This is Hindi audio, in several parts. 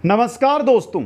नमस्कार दोस्तों,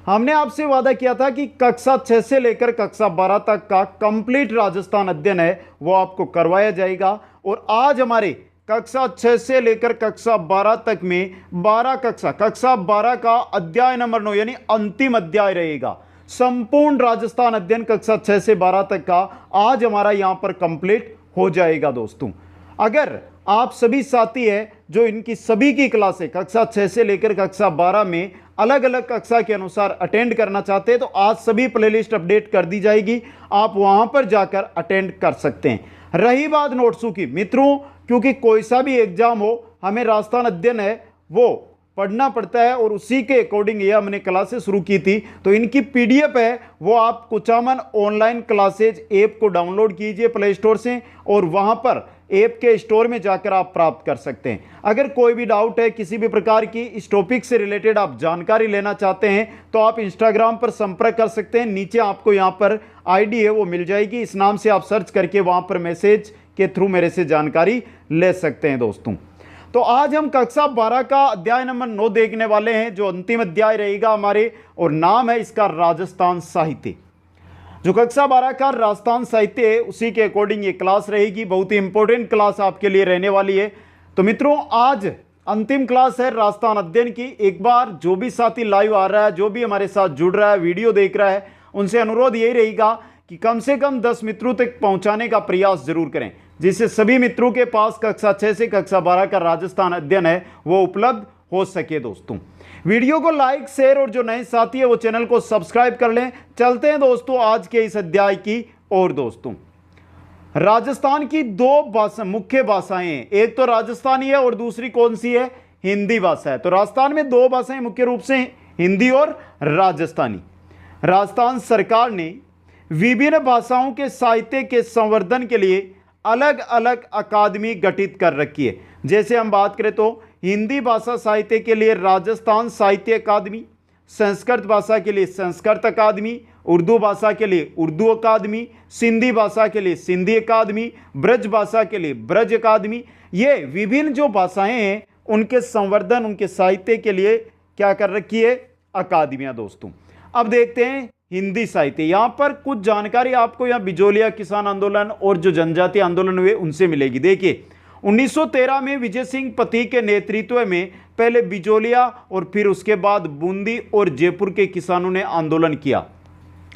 हमने आपसे वादा किया था कि कक्षा 6 से लेकर कक्षा 12 तक का कंप्लीट राजस्थान अध्ययन है वो आपको करवाया जाएगा। और आज हमारे कक्षा 6 से लेकर कक्षा 12 तक में कक्षा 12 का अध्याय नंबर 9 यानी अंतिम अध्याय रहेगा। संपूर्ण राजस्थान अध्ययन कक्षा 6 से 12 तक का आज हमारा यहाँ पर कंप्लीट हो जाएगा। दोस्तों, अगर आप सभी साथी हैं जो इनकी सभी की क्लासें कक्षा 6 से लेकर कक्षा 12 में अलग अलग कक्षा के अनुसार अटेंड करना चाहते हैं तो आज सभी प्लेलिस्ट अपडेट कर दी जाएगी, आप वहां पर जाकर अटेंड कर सकते हैं। रही बात नोट्सों की मित्रों, क्योंकि कोई सा भी एग्जाम हो हमें राजस्थान अध्ययन है वो पढ़ना पड़ता है और उसी के अकॉर्डिंग ये हमने क्लासेस शुरू की थी। तो इनकी पीडीएफ है वो आप कुचामन ऑनलाइन क्लासेज ऐप को डाउनलोड कीजिए प्ले स्टोर से और वहां पर ऐप के स्टोर में जाकर आप प्राप्त कर सकते हैं। अगर कोई भी डाउट है किसी भी प्रकार की इस टॉपिक से रिलेटेड आप जानकारी लेना चाहते हैं तो आप इंस्टाग्राम पर संपर्क कर सकते हैं। नीचे आपको यहां पर आईडी है वो मिल जाएगी, इस नाम से आप सर्च करके वहां पर मैसेज के थ्रू मेरे से जानकारी ले सकते हैं। दोस्तों, तो आज हम कक्षा 12 का अध्याय नंबर 9 देखने वाले हैं जो अंतिम अध्याय रहेगा हमारे, और नाम है इसका राजस्थान साहित्य। जो कक्षा 12 का राजस्थान साहित्य है उसी के अकॉर्डिंग ये क्लास रहेगी। बहुत ही इंपॉर्टेंट क्लास आपके लिए रहने वाली है। तो मित्रों, आज अंतिम क्लास है राजस्थान अध्ययन की। एक बार जो भी साथी लाइव आ रहा है, जो भी हमारे साथ जुड़ रहा है, वीडियो देख रहा है, उनसे अनुरोध यही रहेगा कि कम से कम 10 मित्रों तक पहुंचाने का प्रयास जरूर करें, जिससे सभी मित्रों के पास कक्षा 6 से कक्षा 12 का राजस्थान अध्ययन है वो उपलब्ध हो सके। दोस्तों, वीडियो को लाइक शेयर और जो नए साथी है वो चैनल को सब्सक्राइब कर लें। चलते हैं दोस्तों आज के इस अध्याय की। और दोस्तों, राजस्थान की दो मुख्य भाषाएं हैं, एक तो राजस्थानी है और दूसरी कौन सी है? हिंदी भाषा है। तो राजस्थान में दो भाषाएं मुख्य रूप से हिंदी और राजस्थानी। राजस्थान सरकार ने विभिन्न भाषाओं के साहित्य के संवर्धन के लिए अलग अलग अकादमी गठित कर रखी है। जैसे हम बात करें तो हिंदी भाषा साहित्य के लिए राजस्थान साहित्य अकादमी, संस्कृत भाषा के लिए संस्कृत अकादमी, उर्दू भाषा के लिए उर्दू अकादमी, सिंधी भाषा के लिए सिंधी अकादमी, ब्रज भाषा के लिए ब्रज अकादमी। ये विभिन्न जो भाषाएं हैं उनके संवर्धन, उनके साहित्य के लिए क्या कर रखी है? अकादमियां। दोस्तों, अब देखते हैं हिंदी साहित्य। यहां पर कुछ जानकारी आपको यहां बिजोलिया किसान आंदोलन और जो जनजातीय आंदोलन हुए उनसे मिलेगी। देखिए, 1913 में विजय सिंह पति के नेतृत्व में पहले बिजोलिया और फिर उसके बाद बूंदी और जयपुर के किसानों ने आंदोलन किया।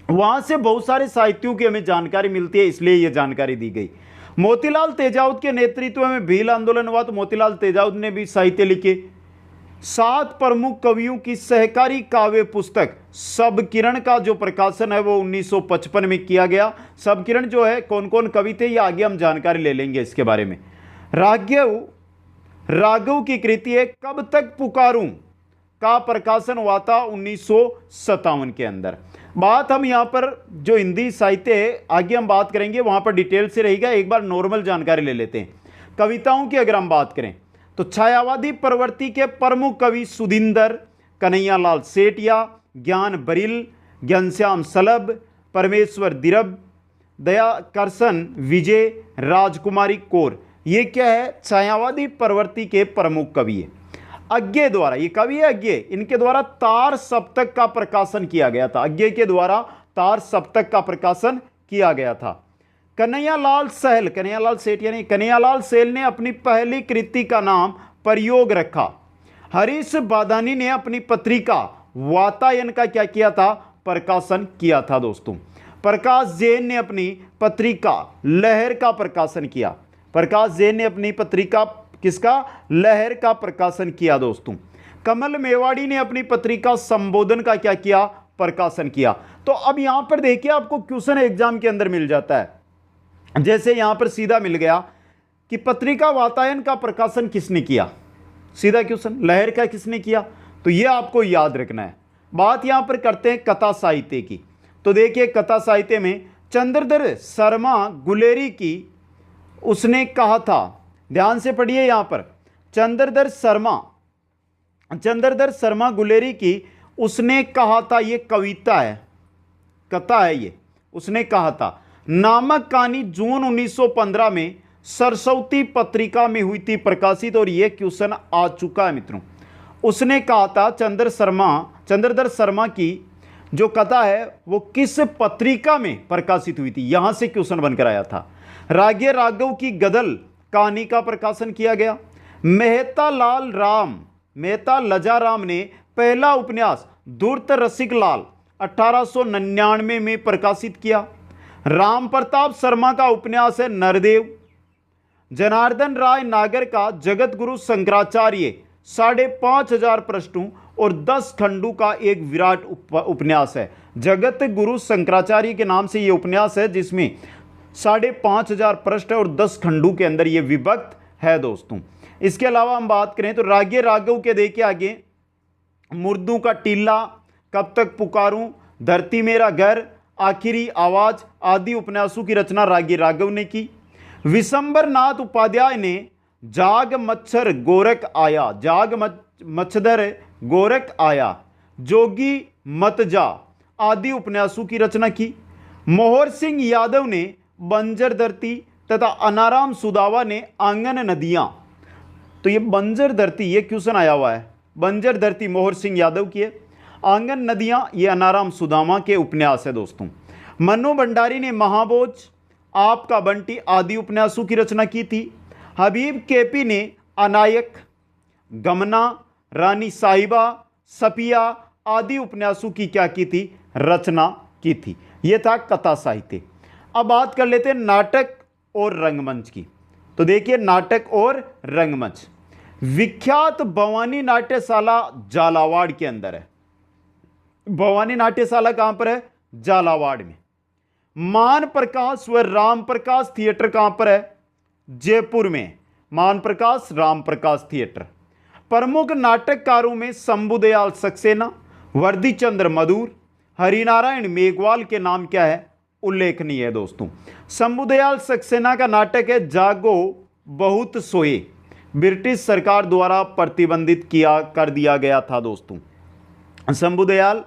वहां से बहुत सारे साहित्यों की हमें जानकारी मिलती है, इसलिए यह जानकारी दी गई। मोतीलाल तेजावत के नेतृत्व में भील आंदोलन हुआ तो मोतीलाल तेजावत ने भी साहित्य लिखे। 7 प्रमुख कवियों की सहकारी काव्य पुस्तक सबकिरण का जो प्रकाशन है वो 1955 में किया गया। सबकिरण जो है कौन कौन कवि थे ये आगे हम जानकारी ले लेंगे इसके बारे में। राघव की कृति है कब तक पुकारूं का प्रकाशन हुआ था 1957 के अंदर। बात हम यहां पर जो हिंदी साहित्य है आगे हम बात करेंगे, वहां पर डिटेल से रहेगा। एक बार नॉर्मल जानकारी ले लेते हैं। कविताओं की अगर हम बात करें तो छायावादी प्रवृत्ति के प्रमुख कवि सुधींदर, कन्हैयालाल सेठिया, ज्ञान बरिल, घनश्याम सलभ, परमेश्वर दिरब, दया करसन, विजय, राजकुमारी कौर, ये क्या है? छायावादी प्रवृत्ति के प्रमुख कवि है। अज्ञे द्वारा, ये कवि है अज्ञे, इनके द्वारा तार सप्तक का प्रकाशन किया गया था। अज्ञे के द्वारा तार सप्तक का प्रकाशन किया गया था। कन्हैयालाल सेठ यानी कन्हैयालाल सेल ने अपनी पहली कृति का नाम प्रयोग रखा। हरीश बादानी ने अपनी पत्रिका वातायन का क्या किया था? प्रकाशन किया था। दोस्तों, प्रकाश जैन ने अपनी पत्रिका लहर का प्रकाशन किया। प्रकाश जैन ने अपनी पत्रिका किसका? लहर का प्रकाशन किया। दोस्तों, कमल मेवाड़ी ने अपनी पत्रिका संबोधन का क्या किया? प्रकाशन किया। तो अब यहां पर देखिए आपको क्वेश्चन एग्जाम के अंदर मिल जाता है। जैसे यहां पर सीधा मिल गया कि पत्रिका वातायन का प्रकाशन किसने किया, सीधा क्वेश्चन। लहर का किसने किया? तो यह आपको याद रखना है। बात यहां पर करते हैं कथा साहित्य की। तो देखिए, कथा साहित्य में चंद्रधर शर्मा गुलेरी की उसने कहा था, ध्यान से पढ़िए यहां पर, चंद्रधर शर्मा गुलेरी की उसने कहा था, ये कविता है, कथा है ये, उसने कहा था नामक कहानी जून 1915 में सरस्वती पत्रिका में हुई थी प्रकाशित। और यह क्वेश्चन आ चुका है मित्रों। उसने कहा था चंद्रधर शर्मा की जो कथा है वो किस पत्रिका में प्रकाशित हुई थी, यहां से क्वेश्चन बनकर आया था। रागे राघव की गदल कहानी का प्रकाशन किया गया। मेहता लजा राम ने पहला उपन्यास धूर्त रसिक लाल 1899 में प्रकाशित किया। राम प्रताप शर्मा का उपन्यास है नरदेव। जनार्दन राय नागर का जगत गुरु शंकराचार्य 5,500 पृष्ठों और 10 खंडों का एक विराट उपन्यास है। जगत गुरु शंकराचार्य के नाम से यह उपन्यास है जिसमें 5,500 पृष्ठ और 10 खंडों के अंदर यह विभक्त है दोस्तों। इसके अलावा हम बात करें तो रागे राघव के देखिए आगे मुर्दों का टीला, कब तक पुकारूं, धरती मेरा घर, आखिरी आवाज आदि उपन्यासों की रचना रागे राघव ने की। विशंबर नाथ उपाध्याय ने जाग मच्छर गोरख आया, जोगी मत जा आदि उपन्यासों की रचना की। मोहर सिंह यादव ने बंजर धरती तथा अनाराम सुदामा ने आंगन नदियां। तो ये बंजर धरती, ये क्वेश्चन आया हुआ है, बंजर धरती मोहर सिंह यादव की है, आंगन नदियां ये अनाराम सुदामा के उपन्यास है दोस्तों। मन्नू भंडारी ने महाबोझ, आपका बंटी आदि उपन्यासों की रचना की थी। हबीब केपी ने अनायक, गमना, रानी साहिबा, सपिया आदि उपन्यासों की क्या की थी, रचना की थी। यह था कथा साहित्य। अब बात कर लेते हैं नाटक और रंगमंच की। तो देखिए नाटक और रंगमंच, विख्यात भवानी नाट्यशाला झालावाड़ के अंदर है। भवानी नाट्यशाला कहां पर है, झालावाड़ में। मान प्रकाश व राम प्रकाश थिएटर कहां पर है, जयपुर में। मान प्रकाश राम प्रकाश थिएटर। प्रमुख नाटककारों में शंभुदयाल सक्सेना, वर्दीचंद्र मधुर, हरिनारायण मेघवाल के नाम क्या है, उल्लेखनीय है दोस्तों। शंभुदयाल सक्सेना का नाटक है जागो बहुत सोए, ब्रिटिश सरकार द्वारा प्रतिबंधित कर दिया गया था दोस्तों। शंभुदयाल,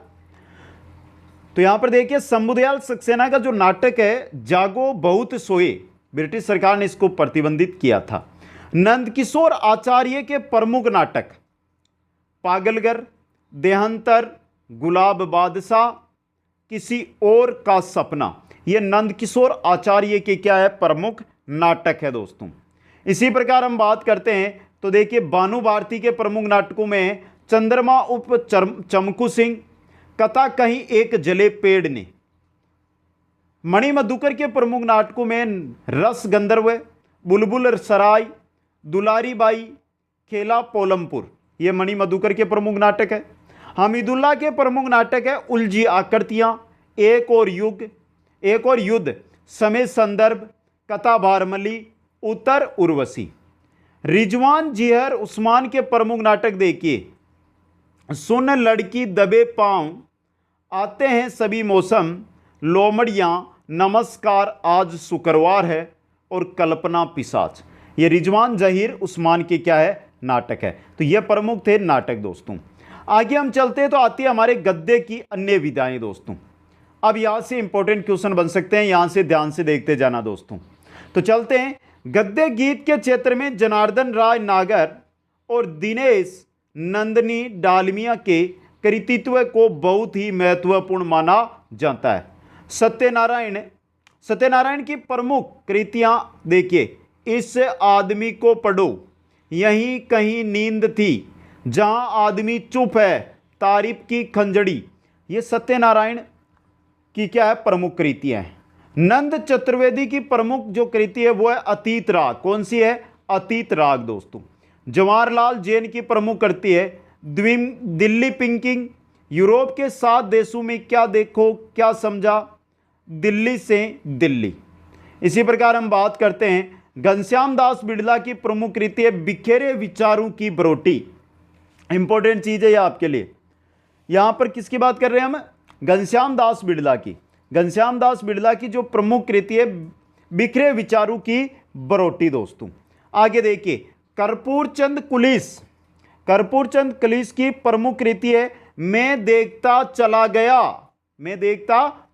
तो यहां पर देखिए शंभुदयाल सक्सेना का जो नाटक है जागो बहुत सोए, ब्रिटिश सरकार ने इसको प्रतिबंधित किया था। नंदकिशोर आचार्य के प्रमुख नाटक पागलगर, देहांतर, गुलाब बादशाह, किसी और का सपना, यह नंदकिशोर आचार्य के क्या है, प्रमुख नाटक है दोस्तों। इसी प्रकार हम बात करते हैं तो देखिए भानु भारती के प्रमुख नाटकों में चंद्रमा उप चमकू सिंह, कथा कहीं एक जले पेड़ ने। मणि मधुकर के प्रमुख नाटकों में रस गंधर्व, बुलबुल सराय, दुलारी बाई, खेला पोलमपुर, ये मणि मधुकर के प्रमुख नाटक है। हमीदुल्लाह के प्रमुख नाटक है उलझी आकृतियां, एक और युद्ध, समय संदर्भ, कथा भारमली, उत्तर उर्वशी। रिजवान जिहर उस्मान के प्रमुख नाटक देखिए सुन लड़की दबे पांव, आते हैं सभी मौसम, लोमड़ियां, नमस्कार आज शुक्रवार है और कल्पना पिशाच। ये रिजवान जहीर उस्मान के क्या है, नाटक है। तो ये प्रमुख थे नाटक दोस्तों। आगे हम चलते हैं तो आती है हमारे गद्य की अन्य विधाएं दोस्तों। अब यहां से इंपॉर्टेंट क्वेश्चन बन सकते हैं, यहां से ध्यान से देखते जाना दोस्तों। तो चलते हैं गद्य गीत के क्षेत्र में जनार्दन राय नागर और दिनेश नंदनी डालमिया के कृतित्व को बहुत ही महत्वपूर्ण माना जाता है। सत्यनारायण की प्रमुख कृतियां देखिए, इस आदमी को पढ़ो, यहीं कहीं नींद थी, जहां आदमी चुप है, तारीफ की खंजड़ी, ये सत्यनारायण की क्या है, प्रमुख कृतियां हैं। नंद चतुर्वेदी की प्रमुख जो कृति है वो है अतीत राग। कौन सी है, अतीत राग दोस्तों। जवाहरलाल जैन की प्रमुख कृति है दिल्ली पिंकिंग, यूरोप के 7 देशों में क्या देखो क्या समझा, दिल्ली से दिल्ली। इसी प्रकार हम बात करते हैं घनश्याम दास बिड़ला की प्रमुख कृति है बिखेरे विचारों की बरोटी। इंपॉर्टेंट चीज है यह आपके लिए। यहां पर किसकी बात कर रहे हैं हम, घनश्याम दास बिड़ला की। घनश्याम दास बिड़ला की जो प्रमुख कृति है बिखरे विचारों की बरोटी दोस्तों। आगे देखिए कर्पूर चंद कुलीस की प्रमुख कृति है मैं देखता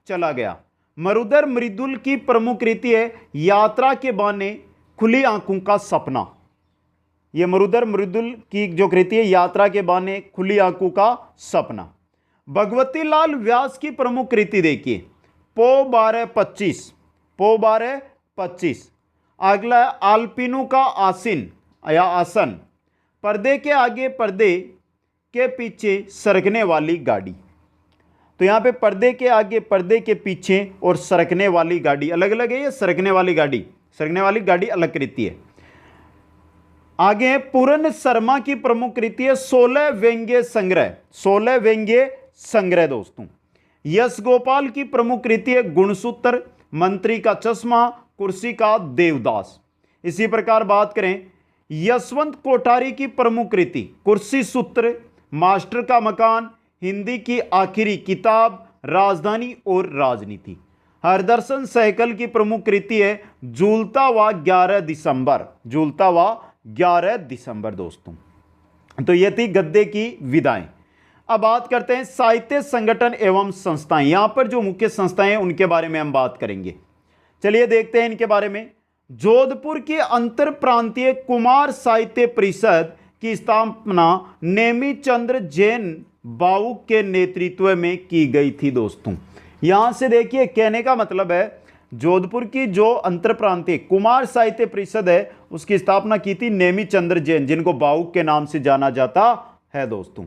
चला गया। मरुदर मृदुल की प्रमुख कृति है यात्रा के बहाने खुली आंखों का सपना। ये मरुधर मृदुल की जो कृति है, यात्रा के बहाने, खुली आंखों का सपना। भगवती लाल व्यास की प्रमुख कृति देखिए, पो 1225, पो 1225। अगला है आल्पिनो का आसीन या आसन, पर्दे के आगे पर्दे के पीछे सरकने वाली गाड़ी। तो यहाँ पे पर्दे के आगे पर्दे के पीछे और सरकने वाली गाड़ी अलग अलग है, ये सरकने वाली गाड़ी अलग कृति है। आगे है पूरन शर्मा की प्रमुख कृति है 16 व्यंग्य संग्रह, 16 व्यंग्य संग्रह दोस्तों। यश गोपाल की प्रमुख कृति है गुणसूत्र, मंत्री का चश्मा, कुर्सी का देवदास। इसी प्रकार बात करें यशवंत कोठारी की प्रमुख कृति कुर्सी सूत्र, मास्टर का मकान, हिंदी की आखिरी किताब, राजधानी और राजनीति। हरदर्शन सहगल की प्रमुख कृति है झूलता हुआ 11 दिसंबर, झूलता हुआ 11 दिसंबर दोस्तों। तो ये थी गद्य की विधाएं। अब बात करते हैं साहित्य संगठन एवं संस्थाएं। यहां पर जो मुख्य संस्थाएं हैं उनके बारे में हम बात करेंगे। चलिए देखते हैं इनके बारे में। जोधपुर की अंतर प्रांतीय कुमार साहित्य परिषद की स्थापना नेमीचंद्र जैन बाउक के नेतृत्व में की गई थी दोस्तों। यहां से देखिए, कहने का मतलब है जोधपुर की जो अंतर प्रांतीय कुमार साहित्य परिषद है उसकी स्थापना की थी नेमीचंद्र जैन, जिनको बाउक के नाम से जाना जाता है दोस्तों।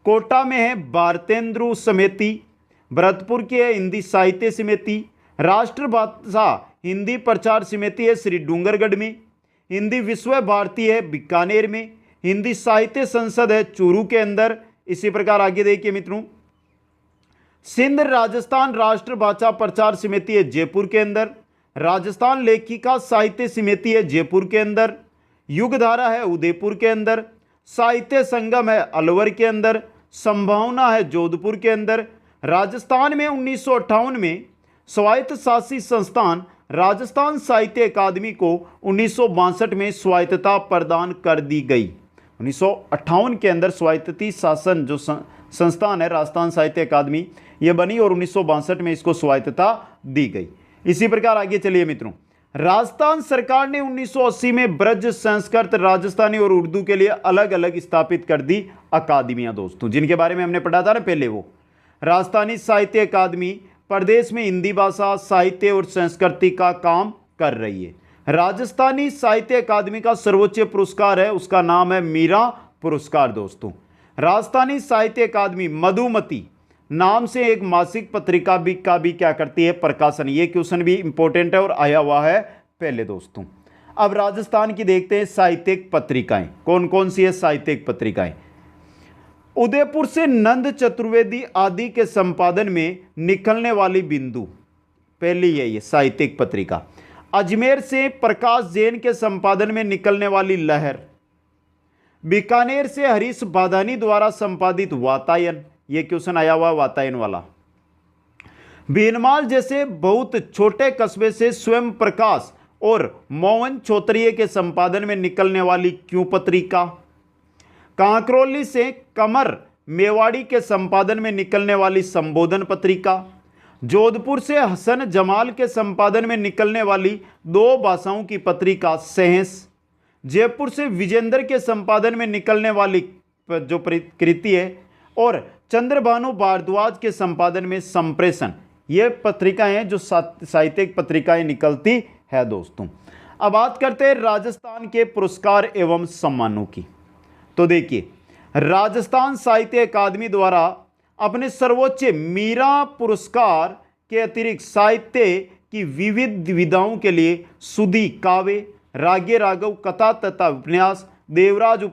कोटा में है भारतेंद्र समिति, भरतपुर की है हिंदी साहित्य समिति, राष्ट्रभाषा हिंदी प्रचार समिति है श्री डूंगरगढ़ में, हिंदी विश्व भारती है बीकानेर में, हिंदी साहित्य संसद है चूरू के अंदर। इसी प्रकार आगे देखिए मित्रों, सिंध राजस्थान राष्ट्रभाषा प्रचार समिति है जयपुर के अंदर, राजस्थान लेखिका साहित्य समिति है जयपुर के अंदर, युगधारा है उदयपुर के अंदर, साहित्य संगम है अलवर के अंदर, संभावना है जोधपुर के अंदर। राजस्थान में 1958 में स्वायत्त शासी संस्थान राजस्थान साहित्य अकादमी को 1962 में स्वायत्तता प्रदान कर दी गई। 1958 के अंदर स्वायत्ती शासन जो संस्थान है राजस्थान साहित्य अकादमी ये बनी और 1962 में इसको स्वायत्तता दी गई। इसी प्रकार आगे चलिए मित्रों, राजस्थान सरकार ने 1980 में ब्रज, संस्कृत, राजस्थानी और उर्दू के लिए अलग अलग स्थापित कर दी अकादमियां दोस्तों, जिनके बारे में हमने पढ़ा था ना पहले। वो राजस्थानी साहित्य अकादमी प्रदेश में हिंदी भाषा, साहित्य और संस्कृति का काम कर रही है। राजस्थानी साहित्य अकादमी का सर्वोच्च पुरस्कार है, उसका नाम है मीरा पुरस्कार दोस्तों। राजस्थानी साहित्य अकादमी मधुमती नाम से एक मासिक पत्रिका का भी क्या करती है, प्रकाशन। ये क्वेश्चन भी इंपॉर्टेंट है और आया हुआ है पहले दोस्तों। अब राजस्थान की देखते हैं साहित्यिक पत्रिकाएं, कौन कौन सी है साहित्यिक पत्रिकाएं। उदयपुर से नंद चतुर्वेदी आदि के संपादन में निकलने वाली बिंदु, पहली है ये साहित्यिक पत्रिका। अजमेर से प्रकाश जैन के संपादन में निकलने वाली लहर। बीकानेर से हरीश बादानी द्वारा संपादित वातायन, ये क्वेश्चन आया हुआ वातायन वाला। भीनमाल जैसे बहुत छोटे कस्बे से स्वयं प्रकाश और मोहन छोत्रिय के संपादन में निकलने वाली क्यों पत्रिका। कांकरोली से कमर मेवाड़ी के संपादन में निकलने वाली संबोधन पत्रिका। जोधपुर से हसन जमाल के संपादन में निकलने वाली 2 भाषाओं की पत्रिका सहस। जयपुर से विजेंद्र के संपादन में निकलने वाली जो कृति है और चंद्रभानु भारद्वाज के संपादन में संप्रेषण, ये पत्रिकाएं हैं जो साहित्यिक पत्रिकाएं निकलती है दोस्तों। अब बात करते हैं राजस्थान के पुरस्कार एवं सम्मानों की। तो देखिए, राजस्थान साहित्य अकादमी द्वारा अपने सर्वोच्च मीरा पुरस्कार के अतिरिक्त साहित्य की विविध विधाओं के लिए सुधी, काव्य, राग्य राघव, कथा तथा उपन्यास, देवराज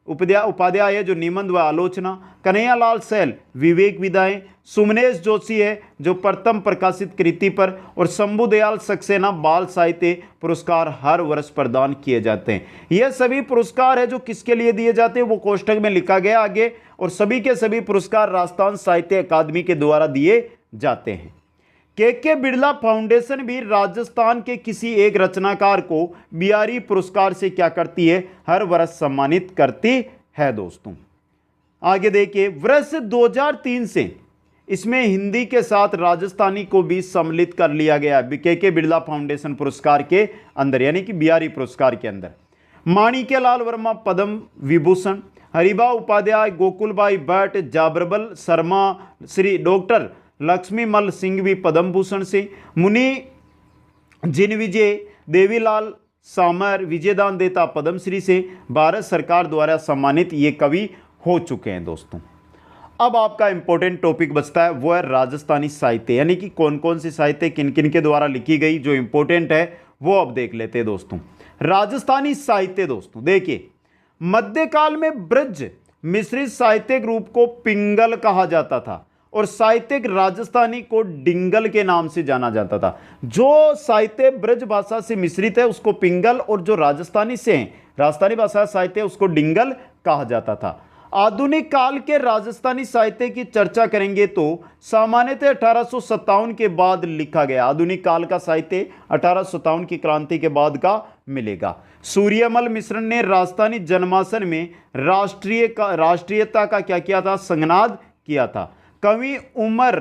उपाध्याय है जो निबंध व आलोचना, कन्हैयालाल सैल विवेक विधाएं, सुमनेश जोशी है जो प्रथम प्रकाशित कृति पर, और शंभुदयाल सक्सेना बाल साहित्य पुरस्कार हर वर्ष प्रदान किए जाते हैं। यह सभी पुरस्कार है जो किसके लिए दिए जाते हैं वो कोष्टक में लिखा गया आगे, और सभी के सभी पुरस्कार राजस्थान साहित्य अकादमी के द्वारा दिए जाते हैं। के बिरला फाउंडेशन भी राजस्थान के किसी एक रचनाकार को बिहारी पुरस्कार से क्या करती है, हर वर्ष सम्मानित करती है दोस्तों। आगे देखिए, वर्ष 2003 से इसमें हिंदी के साथ राजस्थानी को भी सम्मिलित कर लिया गया के बिरला फाउंडेशन पुरस्कार के अंदर, यानी कि बिहारी पुरस्कार के अंदर। माणिक्यलाल वर्मा पद्म विभूषण, हरिभा उपाध्याय, गोकुलभाई भट्ट, जाबरबल शर्मा, श्री डॉक्टर लक्ष्मीमल सिंह भी पद्म भूषण से, मुनि जिनविजय, देवीलाल सामर, विजयदान देता पद्मश्री से भारत सरकार द्वारा सम्मानित ये कवि हो चुके हैं दोस्तों। अब आपका इंपॉर्टेंट टॉपिक बचता है, वो है राजस्थानी साहित्य, यानी कि कौन कौन सी साहित्य किन किन के द्वारा लिखी गई, जो इंपॉर्टेंट है वो अब देख लेते हैं दोस्तों। राजस्थानी साहित्य दोस्तों देखिए, मध्यकाल में ब्रज मिश्रित साहित्यिक रूप को पिंगल कहा जाता था और साहित्यिक राजस्थानी को डिंगल के नाम से जाना जाता था। जो साहित्य ब्रज भाषा से मिश्रित है उसको पिंगल, और जो राजस्थानी से है, राजस्थानी भाषा साहित्य, उसको डिंगल कहा जाता था। आधुनिक काल के राजस्थानी साहित्य की चर्चा करेंगे तो सामान्यतः 1857 के बाद लिखा गया आधुनिक काल का साहित्य 1857 की क्रांति के बाद का मिलेगा। सूर्यमल मिश्र ने राजस्थानी जनमानस में राष्ट्रीयता का क्या किया था, संगनाद किया था। कवि उमर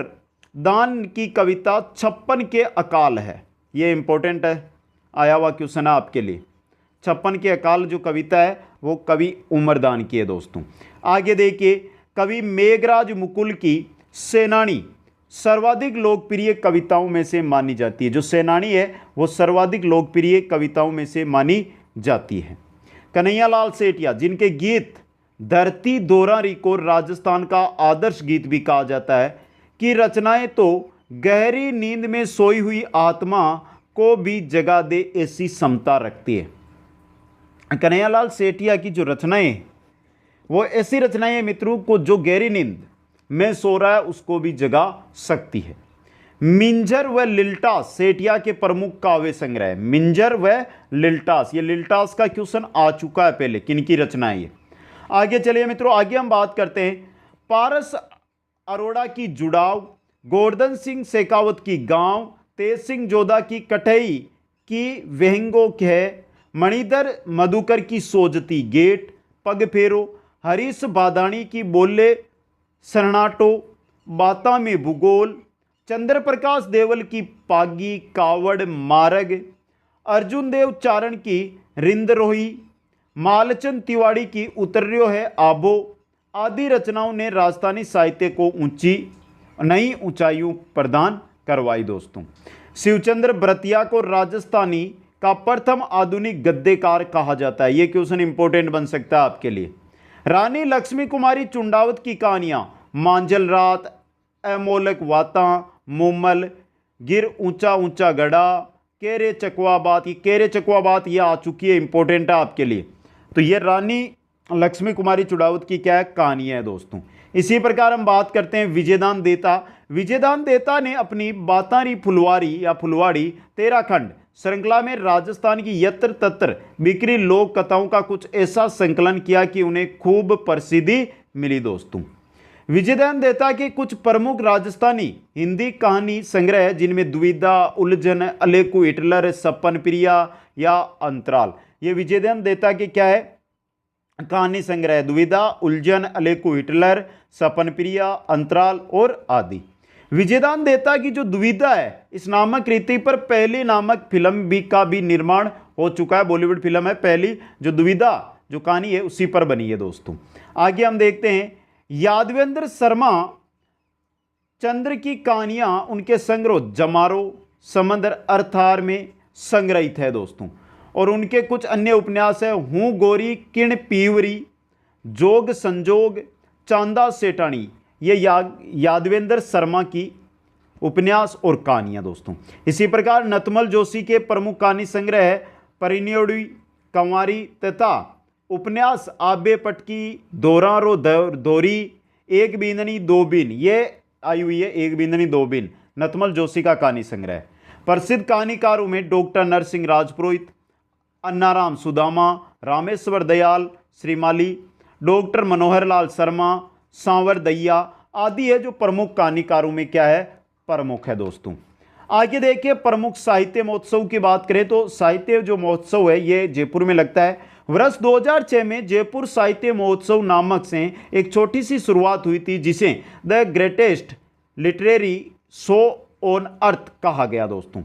दान की कविता 56 के अकाल है, ये इंपॉर्टेंट है, आया हुआ क्वेश्चन है आपके लिए। 56 के अकाल जो कविता है वो कवि उमरदान की है दोस्तों। आगे देखिए, कवि मेघराज मुकुल की सेनानी सर्वाधिक लोकप्रिय कविताओं में से मानी जाती है। जो सेनानी है वो सर्वाधिक लोकप्रिय कविताओं में से मानी जाती है। कन्हैयालाल सेठिया, जिनके गीत धरती दोहरारी को राजस्थान का आदर्श गीत भी कहा जाता है, की रचनाएं तो गहरी नींद में सोई हुई आत्मा को भी जगा दे ऐसी क्षमता रखती है। कन्हैयालाल सेठिया की जो रचनाएं वो ऐसी रचनाएं मित्रों को जो गहरी नींद में सो रहा है उसको भी जगा सकती है। मिंजर व लिल्टास सेठिया के प्रमुख काव्य संग्रह है। मिंजर व लिल्टास, ये लिल्टास का क्वेश्चन आ चुका है पहले, किनकी रचनाएं ये। आगे चलिए मित्रों, आगे हम बात करते हैं पारस अरोड़ा की जुड़ाव, गोवर्धन सिंह शेखावत की गांव, तेज सिंह जोधा की कठई की वेहंगो है, मणिधर मधुकर की सोजती गेट पग फेरो, हरीश बादाणी की बोले सरनाटो बाता में भूगोल, चंद्र प्रकाश देवल की पागी कावड़ मार्ग, अर्जुन देव चारण की रिंदरोही, मालचंद तिवाड़ी की उतर्यो है आबो आदि रचनाओं ने राजस्थानी साहित्य को नई ऊंचाइयों प्रदान करवाई दोस्तों। शिवचंद्र भरतिया को राजस्थानी का प्रथम आधुनिक गद्यकार कहा जाता है, यह क्वेश्चन इंपॉर्टेंट बन सकता है आपके लिए। रानी लक्ष्मी कुमारी चुंडावत की कहानियां मांझल रात, अमोलक वाता, मोमल, गिर ऊंचा ऊंचा गढ़ा, केरे चकवा बात, ये केरे चकवा बात ये आ चुकी है, इंपॉर्टेंट है आपके लिए। तो ये रानी लक्ष्मी कुमारी चुंडावत की क्या है, कहानियां है दोस्तों। इसी प्रकार हम बात करते हैं विजयदान देता। विजयदान देता ने अपनी बातारी फुलवारी या फुलवाड़ी 13 खंड श्रृंखला में राजस्थान की यत्र तत्र बिखरी लोक कथाओं का कुछ ऐसा संकलन किया कि उन्हें खूब प्रसिद्धि मिली दोस्तों। विजयदान देता के कुछ प्रमुख राजस्थानी हिंदी कहानी संग्रह जिनमें द्विधा, उलझन, अलेकू हिटलर, सपन प्रिया या अंतराल, ये विजयदान देता के क्या है, कहानी संग्रह। द्विधा, उलझन, अलेकू हिटलर, सपन प्रिया, अंतराल और आदि। विजयदान देता की जो द्विधा है इस नामक कृति पर पहली नामक फिल्म का भी निर्माण हो चुका है, बॉलीवुड फिल्म है पहली जो द्विधा जो कहानी है उसी पर बनी है दोस्तों। आगे हम देखते हैं यादवेंद्र शर्मा चंद्र की कहानियां उनके संग्रह जमारो, समंदर अर्थार में संग्रहित है दोस्तों। और उनके कुछ अन्य उपन्यास है हूँ गोरी, किण पीवरी, जोग संजोग, चांदा सेठानी, ये यादवेंद्र शर्मा की उपन्यास और कहानियां दोस्तों। इसी प्रकार नतमल जोशी के प्रमुख कहानी संग्रह है परिनियोड़ी, कंवारी तथा उपन्यास आबे पटकी, दोरारो दोरी, एक बींदनी दो बीन, ये आई हुई है एक बींदनी दो बीन, नतमल जोशी का कहानी संग्रह। प्रसिद्ध कहानीकारों में डॉक्टर नरसिंह राजपुरोहित, अन्नाराम सुदामा, रामेश्वर दयाल श्रीमाली, डॉक्टर मनोहर लाल शर्मा, सांवर दैया आदि है जो प्रमुख कहानीकारों में क्या है, प्रमुख है दोस्तों। आगे देखिए प्रमुख साहित्य महोत्सव की बात करें तो साहित्य जो महोत्सव है ये जयपुर में लगता है। वर्ष 2006 में जयपुर साहित्य महोत्सव नामक से एक छोटी सी शुरुआत हुई थी जिसे the greatest literary show on earth कहा गया दोस्तों।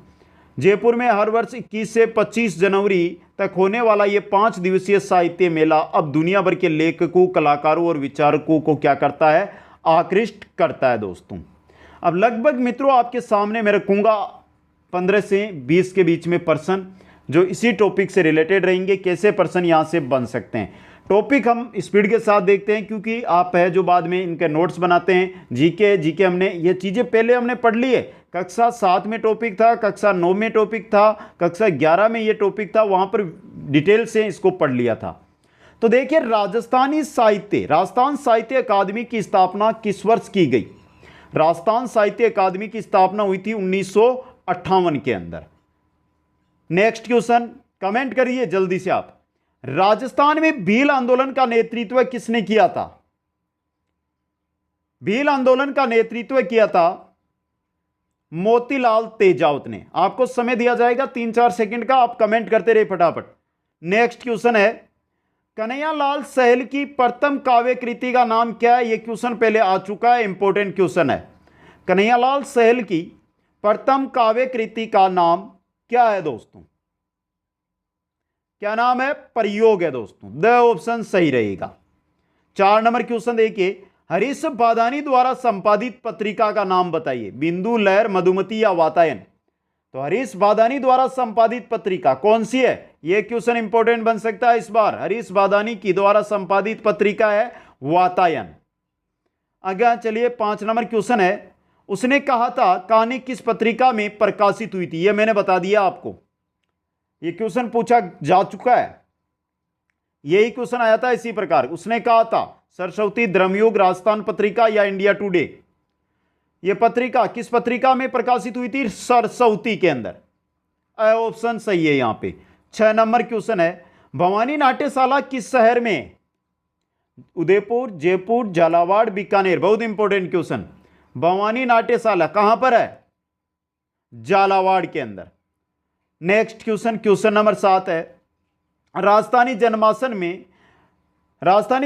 जयपुर में हर वर्ष 21 से 25 जनवरी तक होने वाला ये 5 दिवसीय साहित्य मेला अब दुनिया भर के लेखकों, कलाकारों और विचारकों को क्या करता है, आकृष्ट करता है दोस्तों। अब लगभग मित्रों आपके सामने मैं रखूंगा 15 से 20 के बीच में प्रश्न जो इसी टॉपिक से रिलेटेड रहेंगे, कैसे प्रश्न यहाँ से बन सकते हैं। टॉपिक हम स्पीड के साथ देखते हैं क्योंकि आप है जो बाद में इनके नोट्स बनाते हैं। जीके हमने ये चीज़ें पहले हमने पढ़ ली है। कक्षा 7 में टॉपिक था, कक्षा 9 में टॉपिक था, कक्षा 11 में ये टॉपिक था, वहाँ पर डिटेल से इसको पढ़ लिया था। तो देखिए राजस्थान साहित्य अकादमी की स्थापना किस वर्ष की गई। राजस्थान साहित्य अकादमी की स्थापना हुई थी 1958 के अंदर। नेक्स्ट क्वेश्चन कमेंट करिए जल्दी से आप। राजस्थान में भील आंदोलन का नेतृत्व किसने किया था। भील आंदोलन का नेतृत्व किया था मोतीलाल तेजावत ने। आपको समय दिया जाएगा 3-4 सेकंड का, आप कमेंट करते रहे फटाफट। नेक्स्ट क्वेश्चन है कन्हैयालाल सहल की प्रथम काव्य कृति का नाम क्या है। यह क्वेश्चन पहले आ चुका है, इंपॉर्टेंट क्वेश्चन है। कन्हैयालाल सहल की प्रथम काव्य कृति का नाम क्या है दोस्तों। क्या नाम है, प्रयोग है दोस्तों। द ऑप्शन सही रहेगा। 4 नंबर क्वेश्चन देखिए हरीश बादानी द्वारा संपादित पत्रिका का नाम बताइए। बिंदु, लहर, मधुमती या वातायन। तो हरीश बादानी द्वारा संपादित पत्रिका कौन सी है, यह क्वेश्चन इंपॉर्टेंट बन सकता है इस बार। हरीश बादानी की द्वारा संपादित पत्रिका है वातायन। आगे चलिए 5 नंबर क्वेश्चन है उसने कहा था कहानी किस पत्रिका में प्रकाशित हुई थी। यह मैंने बता दिया आपको, यह क्वेश्चन पूछा जा चुका है। यही क्वेश्चन आया था इसी प्रकार। उसने कहा था सरस्वती, धर्मयुग, राजस्थान पत्रिका या इंडिया टुडे। यह पत्रिका किस पत्रिका में प्रकाशित हुई थी, सरस्वती के अंदर। ऑप्शन सही है यहां पे। 6 नंबर क्वेश्चन है भवानी नाट्यशाला किस शहर में। उदयपुर, जयपुर, झालावाड़, बीकानेर। बहुत इंपॉर्टेंट क्वेश्चन। भवानी नाट्यशाला कहां पर है, झालावाड़ के अंदर। नेक्स्ट क्वेश्चन नंबर 7 है राजधानी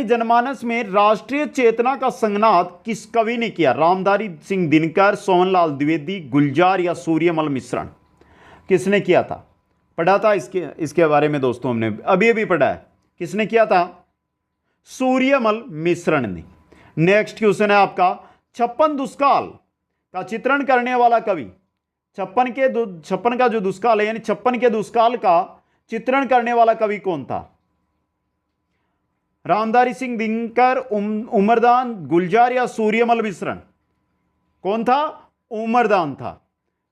जनमानस में राष्ट्रीय चेतना का संज्ञात किस कवि ने किया। रामधारी सिंह दिनकर, सोहनलाल द्विवेदी, गुलजार या सूर्यमल मिश्रण। किसने किया था, पढ़ा था इसके बारे में दोस्तों, हमने अभी पढ़ा है। किसने किया था, सूर्यमल मिश्रण ने। नेक्स्ट क्वेश्चन है आपका 56 दुष्काल का चित्रण करने वाला कवि। 56 का जो दुष्काल है यानी 56 के दुष्काल का चित्रण करने वाला कवि कौन था। रामधारी सिंह दिनकर, उमरदान, गुलजार या सूर्यमल मिश्रण। कौन था, उमरदान था।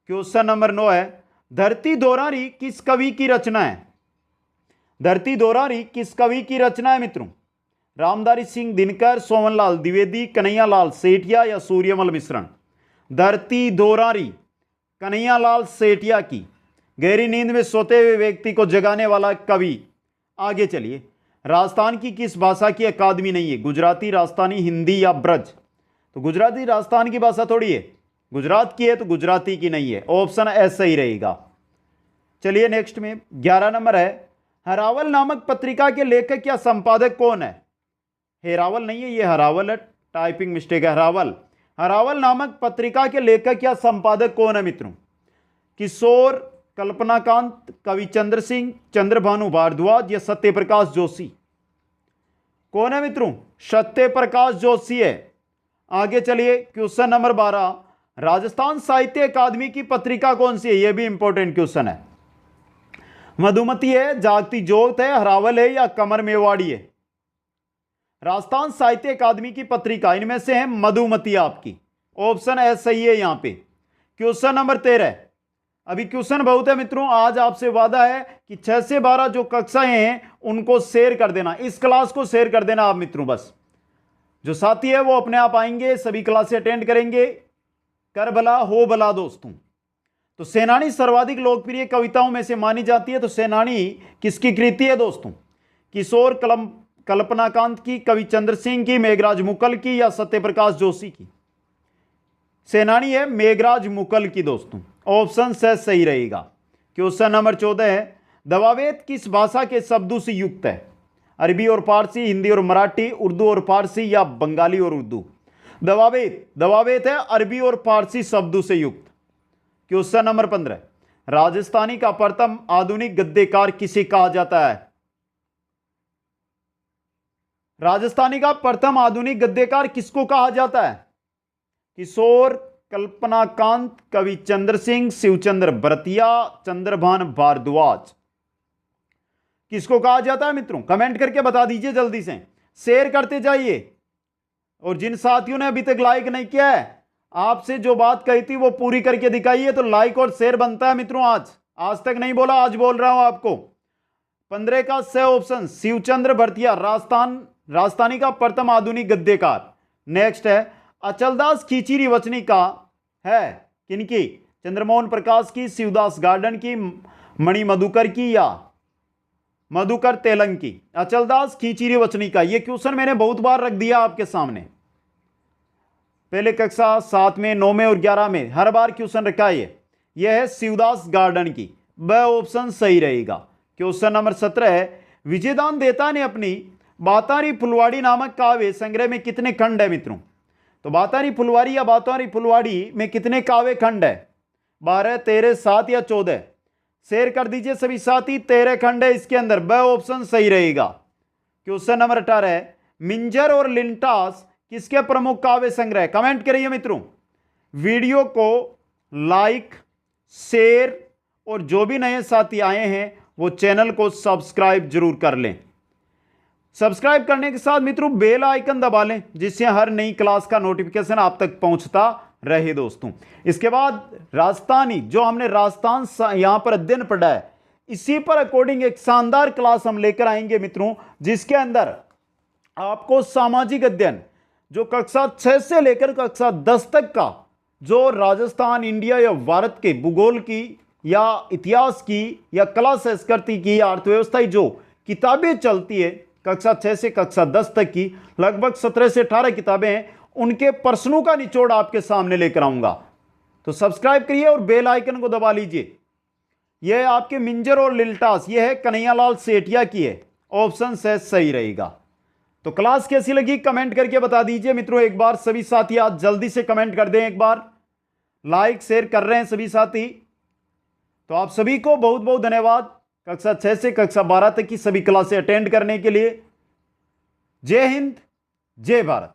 क्वेश्चन नंबर 9 है धरती दोरारी किस कवि की रचना है। धरती दोरारी किस कवि की रचना है मित्रों। रामधारी सिंह दिनकर, सोहनलाल द्विवेदी, कन्हैयालाल सेठिया या सूर्यमल मिश्रण। धरती दोरारी कन्हैयालाल सेठिया की। गहरी नींद में सोते हुए व्यक्ति को जगाने वाला कवि। आगे चलिए राजस्थान की किस भाषा की अकादमी नहीं है। गुजराती, राजस्थानी, हिंदी या ब्रज। तो गुजराती राजस्थान की भाषा थोड़ी है, गुजरात की है तो गुजराती की नहीं है। ऑप्शन ऐसा ही रहेगा। चलिए नेक्स्ट में 11 नंबर है हरावल नामक पत्रिका के लेखक या संपादक कौन है। हेरावल नहीं है, ये हरावल है, टाइपिंग मिस्टेक है। हरावल नामक पत्रिका के लेखक या संपादक कौन है मित्रों। किशोर, कल्पनाकांत, कविचंद्र सिंह, चंद्रभानु भारद्वाज या सत्यप्रकाश जोशी। कौन है मित्रों, सत्यप्रकाश जोशी है। आगे चलिए क्वेश्चन नंबर 12 राजस्थान साहित्य अकादमी की पत्रिका कौन सी है। यह भी इंपॉर्टेंट क्वेश्चन है। मधुमती है, जागती ज्योत है, हरावल है या कमर मेवाड़ी है। राजस्थान साहित्य अकादमी की पत्रिका इनमें से है मधुमती आपकी। ऑप्शन ए सही है यहां पे। क्वेश्चन नंबर 13 अभी क्वेश्चन बहुत है मित्रों, आज आपसे वादा है कि 6 से 12 जो कक्षाएं हैं उनको शेयर कर देना, इस क्लास को शेयर कर देना आप मित्रों। बस जो साथी है वो अपने आप आएंगे, सभी क्लासें अटेंड करेंगे। कर भला हो भला दोस्तों। तो सेनानी सर्वाधिक लोकप्रिय कविताओं में से मानी जाती है। तो सेनानी किसकी कृति है दोस्तों। किशोर, कल्पनाकांत की, कविचंद्र सिंह की, मेघराज मुकल की या सत्यप्रकाश जोशी की। सेनानी है मेघराज मुकल की दोस्तों। ऑप्शन से सही रहेगा। क्वेश्चन नंबर 14 है दवावेद किस भाषा के शब्दों से युक्त है। अरबी और फारसी, हिंदी और मराठी, उर्दू और फारसी या बंगाली और उर्दू। दवावेद है अरबी और फारसी शब्दों से युक्त। क्वेश्चन नंबर 15 राजस्थानी का प्रथम आधुनिक गद्यकार किसे कहा जाता है? राजस्थानी का प्रथम आधुनिक गद्यकार किसको कहा जाता है? किशोर, कल्पनाकांत, कवि चंद्र सिंह, शिवचंद्र भरतिया, चंद्रभान भारद्वाज। किसको कहा जाता है मित्रों? कमेंट करके बता दीजिए जल्दी से, शेयर करते जाइए। और जिन साथियों ने अभी तक लाइक नहीं किया है, आपसे जो बात कही थी वो पूरी करके दिखाइए, तो लाइक और शेयर बनता है मित्रों। आज तक नहीं बोला, आज बोल रहा हूं आपको। 15 का सही ऑप्शन शिवचंद्र भरतिया, राजस्थानी का प्रथम आधुनिक गद्यकार। नेक्स्ट है अचलदास खींची वचनी का है किनकी? चंद्रमोहन प्रकाश की, शिवदास गार्डन की, मणि मधुकर की या मधुकर तेलंग की? अचलदास खींची वचनी का, यह क्वेश्चन मैंने बहुत बार रख दिया आपके सामने, पहले कक्षा 7 में, 9 में और 11 में हर बार क्वेश्चन रखा है। यह है शिवदास गार्डन की, वह ऑप्शन सही रहेगा। क्वेश्चन नंबर 17 है विजयदान देता ने अपनी बातारी फुलवाड़ी नामक काव्य संग्रह में कितने खंड है मित्रों? तो बातारी फुलवाड़ी या बातारी फुलवाड़ी में कितने काव्य खंड है? 12, 13, 7 या 14? शेयर कर दीजिए सभी साथी। 13 खंड है इसके अंदर, वह ऑप्शन सही रहेगा। क्वेश्चन नंबर 18 है मिंजर और लिंटास किसके प्रमुख काव्य संग्रह? कमेंट करिए मित्रों। वीडियो को लाइक, शेयर और जो भी नए साथी आए हैं वो चैनल को सब्सक्राइब जरूर कर लें। सब्सक्राइब करने के साथ मित्रों बेल आइकन दबा लें, जिससे हर नई क्लास का नोटिफिकेशन आप तक पहुंचता रहे दोस्तों। इसके बाद राजस्थानी, जो हमने राजस्थान यहां पर अध्ययन पढ़ा है, इसी पर अकॉर्डिंग एक शानदार क्लास हम लेकर आएंगे मित्रों, जिसके अंदर आपको सामाजिक अध्ययन जो कक्षा 6 से लेकर कक्षा 10 तक का जो राजस्थान, इंडिया या भारत के भूगोल की या इतिहास की या कला संस्कृति की या अर्थव्यवस्था की जो किताबें चलती है कक्षा 6 से कक्षा 10 तक की, लगभग 17 से 18 किताबें हैं, उनके प्रश्नों का निचोड़ आपके सामने लेकर आऊंगा। तो सब्सक्राइब करिए और बेल आइकन को दबा लीजिए। यह आपके मिंजर और लिल्टास, यह है कन्हैयालाल सेठिया की है, ऑप्शन से सही रहेगा। तो क्लास कैसी लगी कमेंट करके बता दीजिए मित्रों। एक बार सभी साथी आज जल्दी से कमेंट कर दें, एक बार लाइक शेयर कर रहे हैं सभी साथी। तो आप सभी को बहुत बहुत धन्यवाद कक्षा 6 से कक्षा 12 तक की सभी क्लासें अटेंड करने के लिए। जय हिंद, जय भारत।